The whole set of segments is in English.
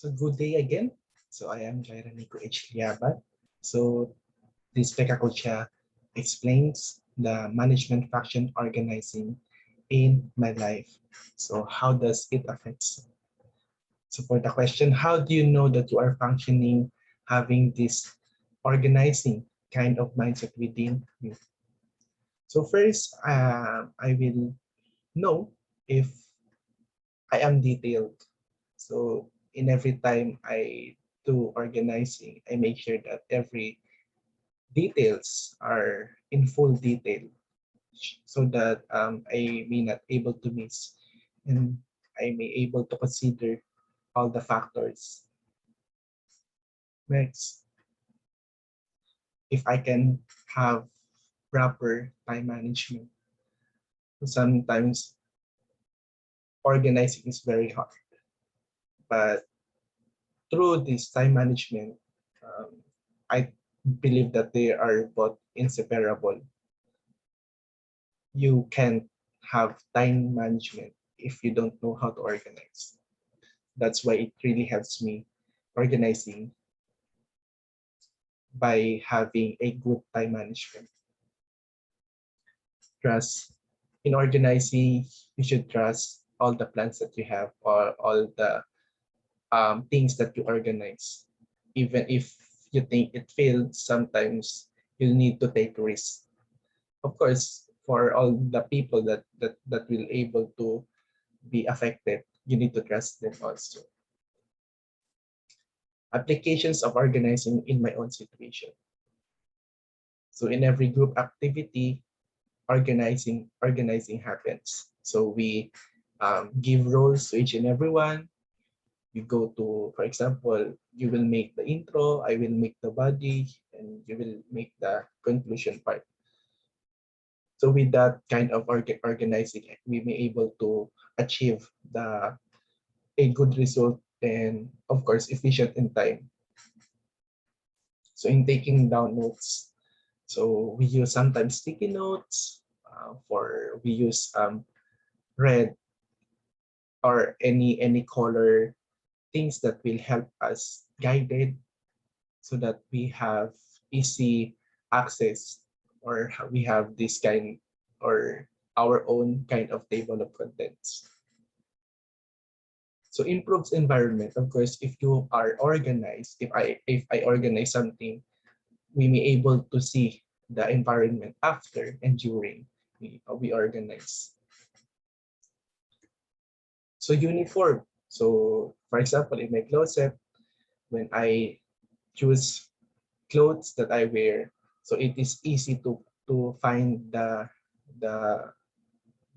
So good day again. So I am Jairanico H. Liabat. So this Pecha Kucha explains the management function organizing in my life. So how does it affect? So for the question, how do you know that you are functioning, having this organizing kind of mindset within you? So first, I will know if I am detailed. So in every time I do organizing, I make sure that every details are in full detail so that I may not able to miss and I may able to consider all the factors. Next, if I can have proper time management. Sometimes organizing is very hard, but through this time management, um, I believe that they are both inseparable. You can't have time management if you don't know how to organize. That's why it really helps me organizing by having a good time management. Trust in organizing, you should trust all the plans that you have or all the things that you organize. Even if you think it failed, sometimes you need to take risks. Of course, for all the people that will able to be affected, you need to trust them also. Applications of organizing in my own situation. So in every group activity, organizing happens. So we give roles to each and everyone. You go to, for example, you will make the intro, I will make the body, and you will make the conclusion part. So with that kind of organizing, we may able to achieve a good result and of course efficient in time. So in taking down notes, so we use sometimes sticky notes for we use red or any color things that will help us guided so that we have easy access or we have this kind or our own kind of table of contents. So improves environment. Of course, if you are organized, if I organize something, we may able to see the environment after and during we organize. So uniform. So for example, in my closet, when I choose clothes that I wear, so it is easy to find the the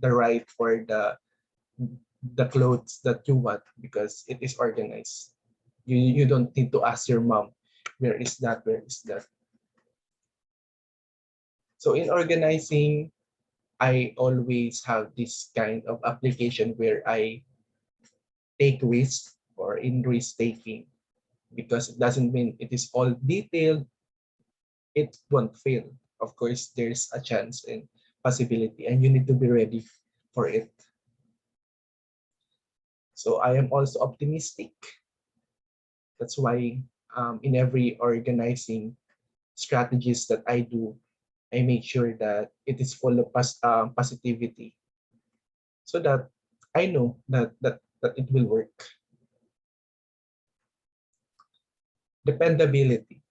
right or the clothes that you want because it is organized. You don't need to ask your mom, where is that? Where is that? So in organizing, I always have this kind of application where I take risks or in risk taking because it doesn't mean it is all detailed. It won't fail. Of course, there's a chance and possibility, and you need to be ready for it. So I am also optimistic. That's why in every organizing strategies that I do, I make sure that it is full of positivity so that I know that it will work. Dependability.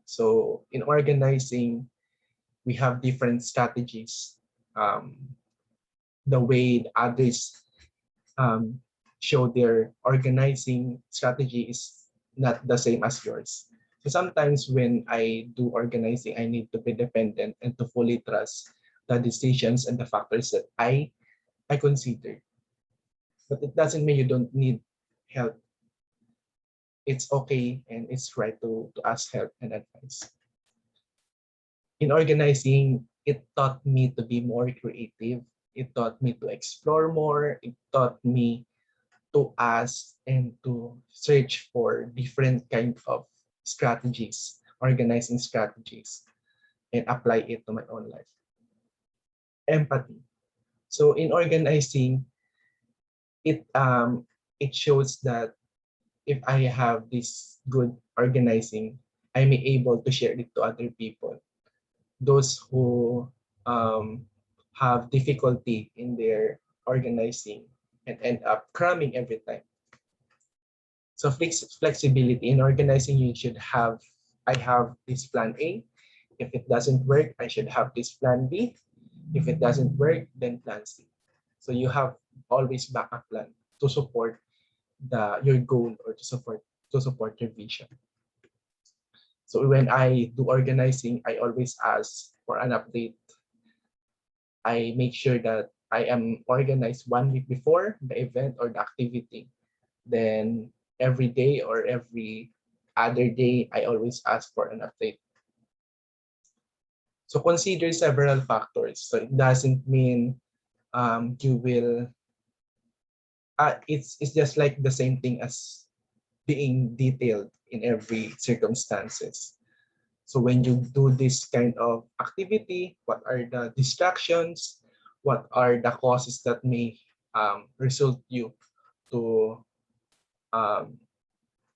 So in organizing, we have different strategies. Um, the way others um, show their organizing strategy is not the same as yours. So sometimes when I do organizing, I need to be dependent and to fully trust the decisions and the factors that I consider. But it doesn't mean you don't need help. It's okay and it's right to ask help and advice. In organizing, it taught me to be more creative. It taught me to explore more. It taught me to ask and to search for different kind of strategies, organizing strategies, and apply it to my own life. Empathy. So in organizing, it shows that if I have this good organizing, I may able to share it to other people. Those who have difficulty in their organizing and end up cramming every time. So flexibility in organizing, you should have, I have this plan A. If it doesn't work, I should have this plan B. If it doesn't work, then plan C. So you have always backup plan to support your goal or to support your vision. So when I do organizing, I always ask for an update. I make sure that I am organized 1 week before the event or the activity. Then every day or every other day, I always ask for an update. So consider several factors. So it doesn't mean you will, it's just like the same thing as being detailed in every circumstances. So when you do this kind of activity, what are the distractions? What are the causes that may result you to um,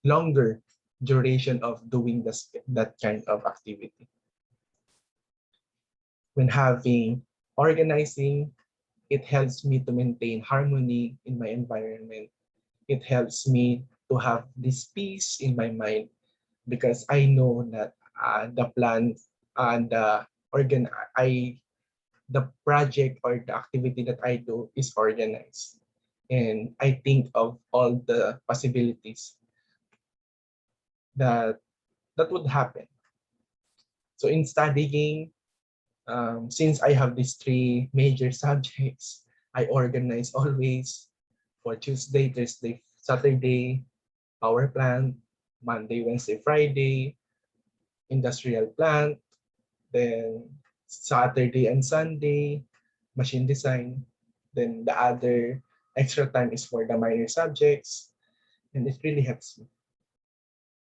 longer duration of doing that kind of activity? When having organizing, it helps me to maintain harmony in my environment. It helps me to have this peace in my mind because I know that the plan and I the project or the activity that I do is organized, and I think of all the possibilities that would happen. So in studying, since I have these three major subjects, I organize always for Tuesday, Thursday, Saturday, power plant, Monday, Wednesday, Friday, industrial plant, then Saturday and Sunday, machine design. Then the other extra time is for the minor subjects. And it really helps me.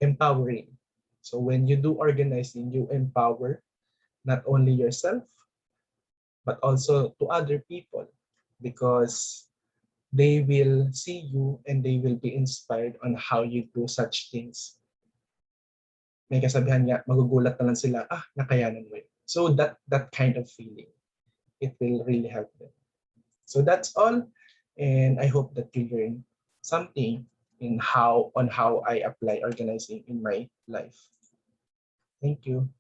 Empowering. So when you do organizing, you empower not only yourself, but also to other people because they will see you and they will be inspired on how you do such things. May kasabihan nga, magugulat na lang sila, nakayanan mo yun. So that kind of feeling, it will really help them. So that's all. And I hope that you learn something on how I apply organizing in my life. Thank you.